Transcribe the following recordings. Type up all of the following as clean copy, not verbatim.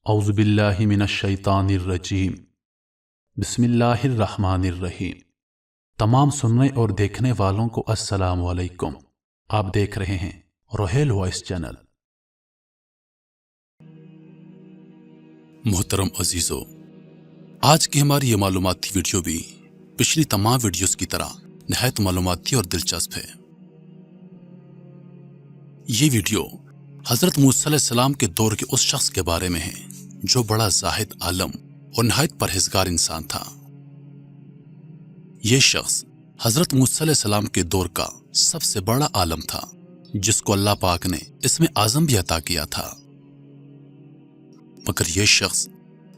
اعوذ باللہ من الشیطان الرجیم بسم اللہ الرحمن الرحیم۔ تمام سننے اور دیکھنے والوں کو السلام علیکم۔ آپ دیکھ رہے ہیں روحیل وائس چینل۔ محترم عزیزو، آج کی ہماری یہ معلوماتی ویڈیو بھی پچھلی تمام ویڈیوز کی طرح نہایت معلوماتی اور دلچسپ ہے۔ یہ ویڈیو حضرت موسیٰ علیہ السلام کے دور کے اس شخص کے بارے میں ہے جو بڑا زاہد عالم اور نہایت پرہیزگار انسان تھا۔ یہ شخص حضرت موسیٰ علیہ السلام کے دور کا سب سے بڑا عالم تھا، جس کو اللہ پاک نے اسم اعظم بھی عطا کیا تھا۔ مگر یہ شخص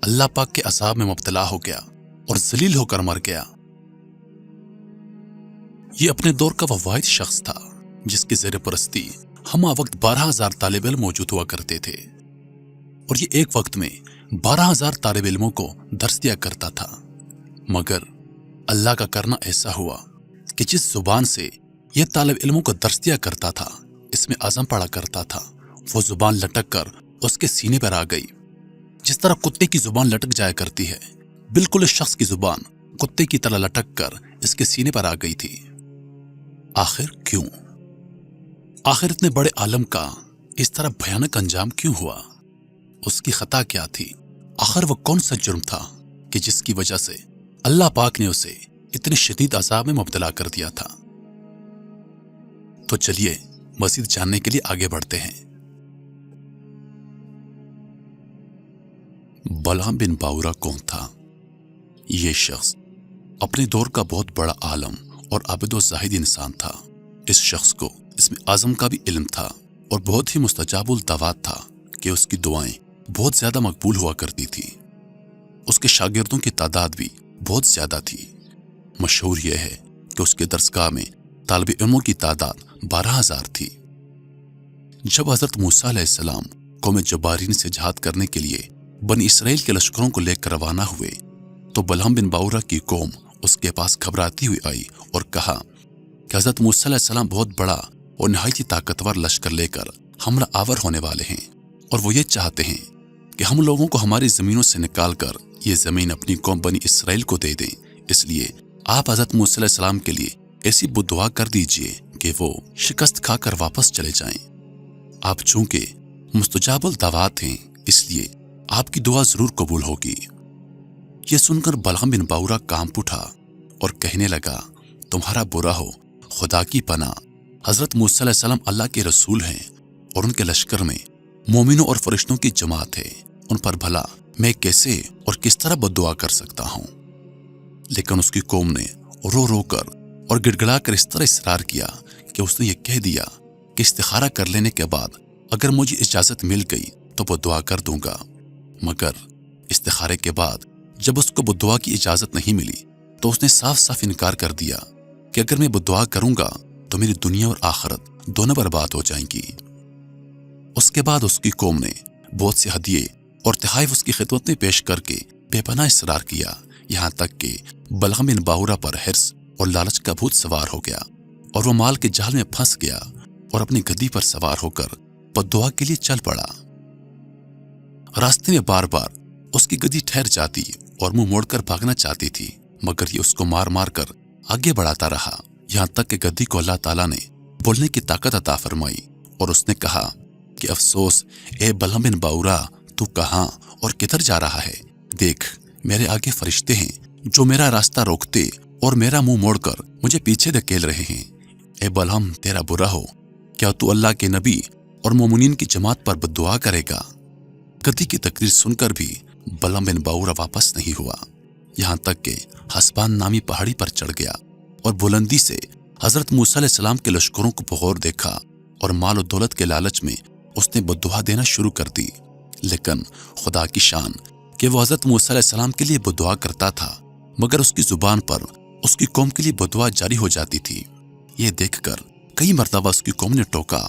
اللہ پاک کے عذاب میں مبتلا ہو گیا اور ذلیل ہو کر مر گیا۔ یہ اپنے دور کا وہ واحد شخص تھا جس کی زیر پرستی ہمہ وقت 12,000 طالب علم موجود ہوا کرتے تھے، اور یہ ایک وقت میں 12,000 طالب علموں کو درس دیا کرتا تھا۔ مگر اللہ کا کرنا ایسا ہوا کہ جس زبان سے یہ طالب علموں کو درس دیا کرتا تھا، اسم اعظم پڑھا کرتا تھا، وہ زبان لٹک کر اس کے سینے پر آ گئی۔ جس طرح کتے کی زبان لٹک جایا کرتی ہے، بالکل اس شخص کی زبان کتے کی طرح لٹک کر اس کے سینے پر آ گئی تھی۔ آخر کیوں؟ آخر اتنے بڑے عالم کا اس طرح بھیانک انجام کیوں ہوا؟ اس کی خطا کیا تھی؟ آخر وہ کون سا جرم تھا کہ جس کی وجہ سے اللہ پاک نے اسے اتنے شدید عذاب میں مبتلا کر دیا تھا؟ تو چلیے مزید جاننے کے لیے آگے بڑھتے ہیں۔ بلعام بن باورا کون تھا؟ یہ شخص اپنے دور کا بہت بڑا عالم اور عابد و زاہد انسان تھا۔ اس شخص کو اسم اعظم کا بھی علم تھا اور بہت ہی مستجاب الدعوات تھا کہ اس کی دعائیں بہت زیادہ مقبول ہوا کرتی تھی۔ اس کے شاگردوں کی تعداد بھی بہت زیادہ تھی۔ مشہور یہ ہے کہ اس کے درسگاہ میں طالب علموں کی تعداد 12,000 تھی۔ جب حضرت موسیٰ علیہ السلام قوم جبارین سے جہاد کرنے کے لیے بنی اسرائیل کے لشکروں کو لے کر روانہ ہوئے تو بلعام بن باورا کی قوم اس کے پاس گھبراتی ہوئی آئی اور کہا کہ حضرت موسیٰ علیہ السلام بہت بڑا اور نہایت ہی طاقتور لشکر لے کر حملہ آور ہونے والے ہیں، اور وہ یہ چاہتے ہیں کہ ہم لوگوں کو ہماری زمینوں سے نکال کر یہ زمین اپنی قوم بنی اسرائیل کو دے دیں۔ اس لیے آپ حضرت موسیٰ علیہ السلام کے لیے ایسی بدعا کر دیجئے کہ وہ شکست کھا کر واپس چلے جائیں۔ آپ چونکہ مستجاب الدعوات ہیں، اس لیے آپ کی دعا ضرور قبول ہوگی۔ یہ سن کر بلعام بن باورا کانپ اٹھا اور کہنے لگا، تمہارا برا ہو، خدا کی پناہ، حضرت موسیٰ علیہ السلام اللہ کے رسول ہیں اور ان کے لشکر میں مومنوں اور فرشتوں کی جماعت ہے، ان پر بھلا میں کیسے اور کس طرح بددعا کر سکتا ہوں؟ لیکن اس کی قوم نے رو رو کر اور گڑ گڑا کر اس طرح اصرار کیا کہ اس نے یہ کہہ دیا کہ استخارہ کر لینے کے بعد اگر مجھے اجازت مل گئی تو بددعا کر دوں گا۔ مگر استخارے کے بعد جب اس کو بددعا کی اجازت نہیں ملی تو اس نے صاف صاف انکار کر دیا کہ اگر میں بددعا کروں گا تو میری دنیا اور آخرت دونوں برباد ہو جائیں گی۔ اس کے بعد اس کی قوم نے بہت سے ہدیے اور تحائف اس کی خدمت میں پیش کر کے بے پناہ اصرار کیا، یہاں تک کہ بلعام بن باورا پر حرص اور لالچ کا بھوت سوار ہو گیا اور وہ مال کے جال میں پھنس گیا اور اپنی گدی پر سوار ہو کر بددعا کے لیے چل پڑا۔ راستے میں بار بار اس کی گدی ٹھہر جاتی اور منہ موڑ کر بھاگنا چاہتی تھی، مگر یہ اس کو مار مار کر آگے بڑھاتا رہا، یہاں تک کہ گدی کو اللہ تعالیٰ نے بولنے کی طاقت عطا فرمائی اور اس نے کہا کہ افسوس اے بلعام بن باورا، تو کہاں اور کدھر جا رہا ہے؟ دیکھ، میرے آگے فرشتے ہیں جو میرا راستہ روکتے اور میرا منہ موڑ کر مجھے پیچھے دھکیل رہے ہیں۔ اے بلعام، تیرا برا ہو، کیا تو اللہ کے نبی اور مومنین کی جماعت پر بددعا کرے گا؟ گدی کی تقریر سن کر بھی بلعام بن باورا واپس نہیں ہوا، یہاں تک کہ حسبان نامی پہاڑی پر چڑھ گیا اور بلندی سے حضرت موسیٰ علیہ السلام کے لشکروں کو بغور دیکھا اور مال و دولت کے لالچ میں اس نے بددعا دینا شروع کر دی۔ لیکن خدا کی شان کہ وہ حضرت موسیٰ علیہ السلام کے لیے بددعا کرتا تھا، مگر اس کی زبان پر اس کی قوم کے لیے بددعا جاری ہو جاتی تھی۔ یہ دیکھ کر کئی مرتبہ اس کی قوم نے ٹوکا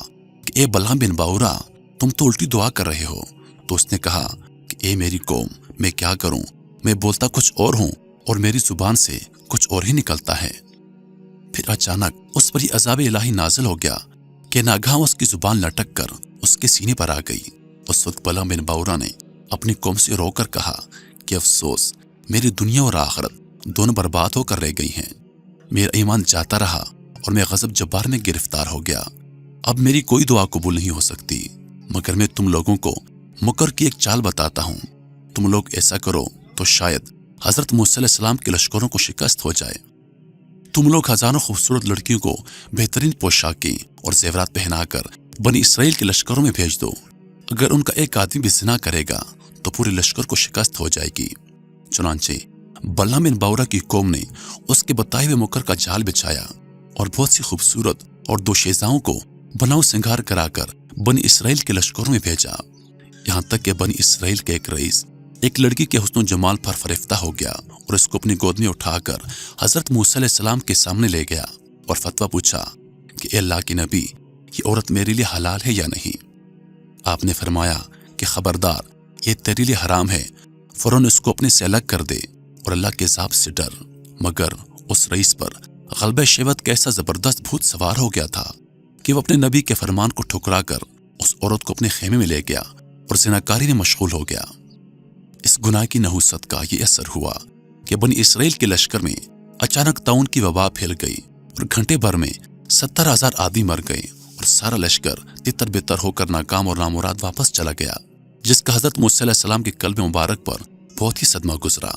کہ اے بلعام بن باورا، تم تو الٹی دعا کر رہے ہو۔ تو اس نے کہا کہ اے میری قوم، میں کیا کروں؟ میں بولتا کچھ اور ہوں اور میری زبان سے کچھ اور ہی نکلتا ہے۔ پھر اچانک اس پر یہ عذاب الہی نازل ہو گیا کہ ناگہاں اس کی زبان لٹک کر اس کے سینے پر آ گئی۔ اس وقت بلعام بن باورا نے اپنی قوم سے رو کر کہا کہ افسوس، میری دنیا اور آخرت دونوں برباد ہو کر رہ گئی ہیں۔ میرا ایمان جاتا رہا اور میں غضب جبار میں گرفتار ہو گیا۔ اب میری کوئی دعا قبول نہیں ہو سکتی، مگر میں تم لوگوں کو مکر کی ایک چال بتاتا ہوں۔ تم لوگ ایسا کرو تو شاید حضرت موسیٰ علیہ السلام کے لشکروں کو شکست ہو جائے۔ تم لوگ ہزاروں خوبصورت لڑکیوں کو بہترین پوشاکیں اور زیورات پہنا کر بنی اسرائیل کے لشکروں میں بھیج دو۔ اگر ان کا ایک آدمی بھی زنا کرے گا تو پورے لشکر کو شکست ہو جائے گی۔ چنانچہ بلعام بن باورا کی قوم نے اس کے بتائے ہوئے مکر کا جال بچھایا اور بہت سی خوبصورت اور دوشیزاؤں کو بناؤ سنگار کرا کر بنی اسرائیل کے لشکروں میں بھیجا، یہاں تک کہ بنی اسرائیل کے ایک رئیس ایک لڑکی کے حسن و جمال پر فریفتہ ہو گیا اور اس کو اپنی گود میں اٹھا کر حضرت موسیٰ علیہ السلام کے سامنے لے گیا اور فتویٰ پوچھا کہ اے اللہ کے نبی، یہ عورت میرے لیے حلال ہے یا نہیں؟ آپ نے فرمایا کہ خبردار، یہ تیرے لیے حرام ہے، فوراً اس کو اپنے سے الگ کر دے اور اللہ کے عذاب سے ڈر۔ مگر اس رئیس پر غلبہ شہوت کا ایسا زبردست بھوت سوار ہو گیا تھا کہ وہ اپنے نبی کے فرمان کو ٹھکرا کر اس عورت کو اپنے خیمے میں لے گیا اور زناکاری میں مشغول ہو گیا۔ اس گناہ کی نحوست کا یہ اثر ہوا کہ بنی اسرائیل کے لشکر میں اچانک طاعون کی وبا پھیل گئی اور گھنٹے بھر میں 70,000 آدمی مر گئے اور سارا لشکر تتر بتر ہو کر ناکام اور نامراد واپس چلا گیا، جس کا حضرت موسیٰ علیہ السلام کے قلب مبارک پر بہت ہی صدمہ گزرا۔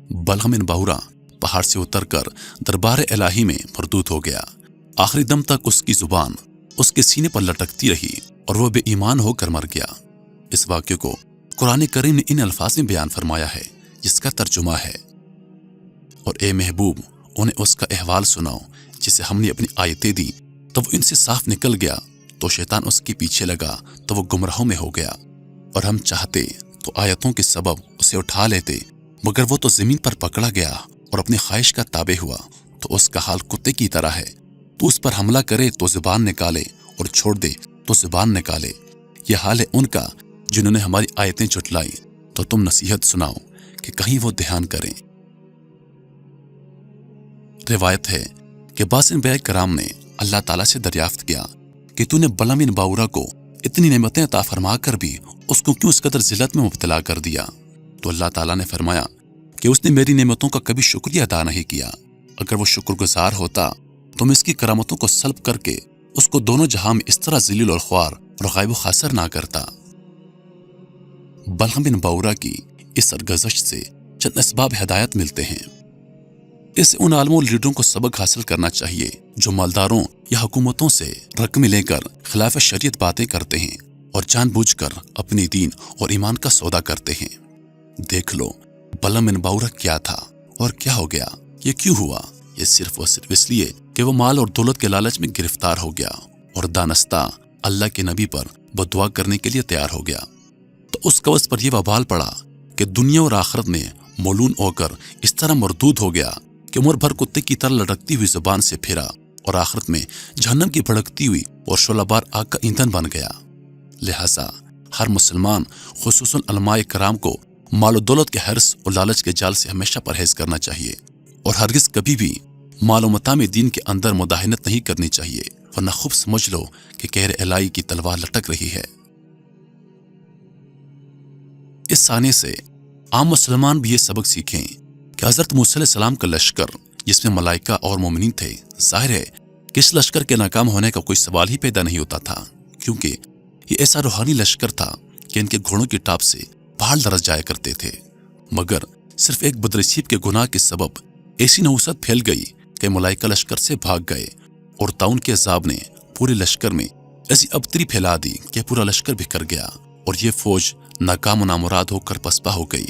بلعام بن باورا پہاڑ سے اتر کر دربار الہی میں مردود ہو گیا۔ آخری دم تک اس کی زبان اس کے سینے پر لٹکتی رہی اور وہ بے ایمان ہو کر مر گیا۔ اس واقعے کو قرآن کریم نے ان الفاظ میں بیان فرمایا ہے جس کا ترجمہ ہے، اور اے محبوب، انہیں اس کا احوال سناؤ جسے ہم نے اپنی آیتیں دی تو وہ ان سے صاف نکل گیا، تو شیطان اس کے پیچھے لگا تو وہ گمراہوں میں ہو گیا، اور ہم چاہتے تو آیتوں کے سبب اسے اٹھا لیتے، مگر وہ تو زمین پر پکڑا گیا اور اپنی خواہش کا تابع ہوا، تو اس کا حال کتے کی طرح ہے۔ تو اس پر حملہ کرے تو زبان نکالے اور چھوڑ دے تو زبان نکالے۔ یہ حال ہے ان کا جنہوں نے ہماری آیتیں جھٹلائی، تو تم نصیحت سناؤ کہ کہیں وہ دھیان کریں۔ روایت ہے کہ بعض انبیاء کرام نے اللہ تعالیٰ سے دریافت کیا کہ تو نے بلعام بن باورا کو اتنی نعمتیں عطا فرما کر بھی اس کو کیوں اس قدر ذلت میں مبتلا کر دیا؟ تو اللہ تعالیٰ نے فرمایا کہ اس نے میری نعمتوں کا کبھی شکریہ ادا نہیں کیا۔ اگر وہ شکر گزار ہوتا تو میں اس کی کرامتوں کو سلب کر کے اس کو دونوں جہاں میں اس طرح ذلیل اور خوار اور غائب و خاسر نہ کرتا۔ بلعام بن باورا کی اس سرگزشت سے چند اسباب ہدایت ملتے ہیں۔ اس سے ان عالموں لیڈروں کو سبق حاصل کرنا چاہیے جو مالداروں یا حکومتوں سے رقم لے کر خلاف شریعت باتیں کرتے ہیں اور جان بوجھ کر اپنی دین اور ایمان کا سودا کرتے ہیں۔ دیکھ لو بلعام بن باورا کیا تھا اور کیا ہو گیا۔ یہ کیوں ہوا؟ یہ صرف اور صرف اس لیے کہ وہ مال اور دولت کے لالچ میں گرفتار ہو گیا اور دانستہ اللہ کے نبی پر بددعا کرنے کے لیے تیار ہو گیا، تو اس کا اس پر یہ وبال پڑا کہ دنیا اور آخرت میں مولون ہو کر اس طرح مردود ہو گیا کہ عمر بھر کتے کی طرح لٹکتی ہوئی زبان سے پھرا اور آخرت میں جہنم کی بھڑکتی ہوئی اور شعلہ بار آگ کا ایندھن بن گیا۔ لہٰذا ہر مسلمان خصوصاً علماء کرام کو مال و دولت کے حرص اور لالچ کے جال سے ہمیشہ پرہیز کرنا چاہیے، اور ہرگز کبھی بھی مال و متاع میں دین کے اندر مداہنت نہیں کرنی چاہیے، ورنہ خوب سمجھ لو کہ قہر الہی کی تلوار لٹک رہی ہے۔ اس سانے سے عام مسلمان بھی یہ سبق سیکھیں کہ حضرت موسیٰ علیہ السلام کا لشکر جس میں ملائکہ اور مومنین تھے، ظاہر ہے کہ اس لشکر کے ناکام ہونے کا کوئی سوال ہی پیدا نہیں ہوتا تھا، کیونکہ یہ ایسا روحانی لشکر تھا کہ ان کے گھوڑوں کی ٹاپ سے پہاڑ لرز جایا کرتے تھے، مگر صرف ایک بدنصیب کے گناہ کے سبب ایسی نحوست پھیل گئی کہ ملائکہ لشکر سے بھاگ گئے، اور طاعون کے عذاب نے پورے لشکر میں ایسی ابتری پھیلا دی کہ پورا لشکر بکھر گیا اور یہ فوج ناکام و نامراد ہو کر پسپا ہو گئی۔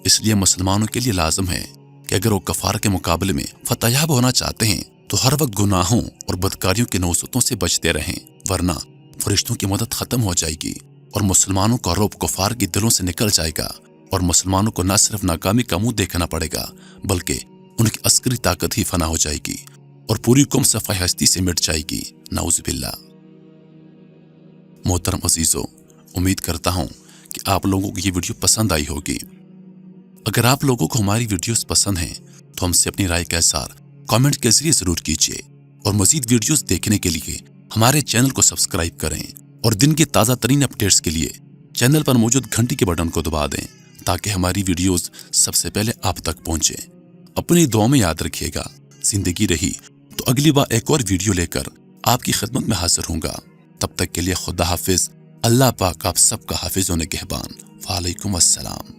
اس لیے مسلمانوں کے لیے لازم ہے کہ اگر وہ کفار کے مقابلے میں فتح یاب ہونا چاہتے ہیں تو ہر وقت گناہوں اور بدکاریوں کی نحوستوں سے بچتے رہیں، ورنہ فرشتوں کی مدد ختم ہو جائے گی اور مسلمانوں کا رعب کفار کے دلوں سے نکل جائے گا، اور مسلمانوں کو نہ صرف ناکامی کا منہ دیکھنا پڑے گا بلکہ ان کی عسکری طاقت ہی فنا ہو جائے گی اور پوری قوم صفحہ ہستی سے مٹ جائے گی، نعوذ باللہ۔ محترم عزیزو، امید کرتا ہوں کہ آپ لوگوں کو یہ ویڈیو پسند آئی ہوگی۔ اگر آپ لوگوں کو ہماری ویڈیوز پسند ہیں تو ہم سے اپنی رائے کا اظہار کامنٹ کے ذریعے ضرور کیجیے، اور مزید ویڈیوز دیکھنے کے لیے ہمارے چینل کو سبسکرائب کریں، اور دن کے تازہ ترین اپڈیٹس کے لیے چینل پر موجود گھنٹی کے بٹن کو دبا دیں تاکہ ہماری ویڈیوز سب سے پہلے آپ تک پہنچے۔ اپنی دعا میں یاد رکھیے گا، زندگی رہی تو اگلی بار ایک اور ویڈیو لے کر آپ کی خدمت میں حاضر ہوں گا۔ تب تک کے لیے خدا حافظ۔ اللہ پاک آپ سب کا حافظ و نگہبان۔ وعلیکم السلام۔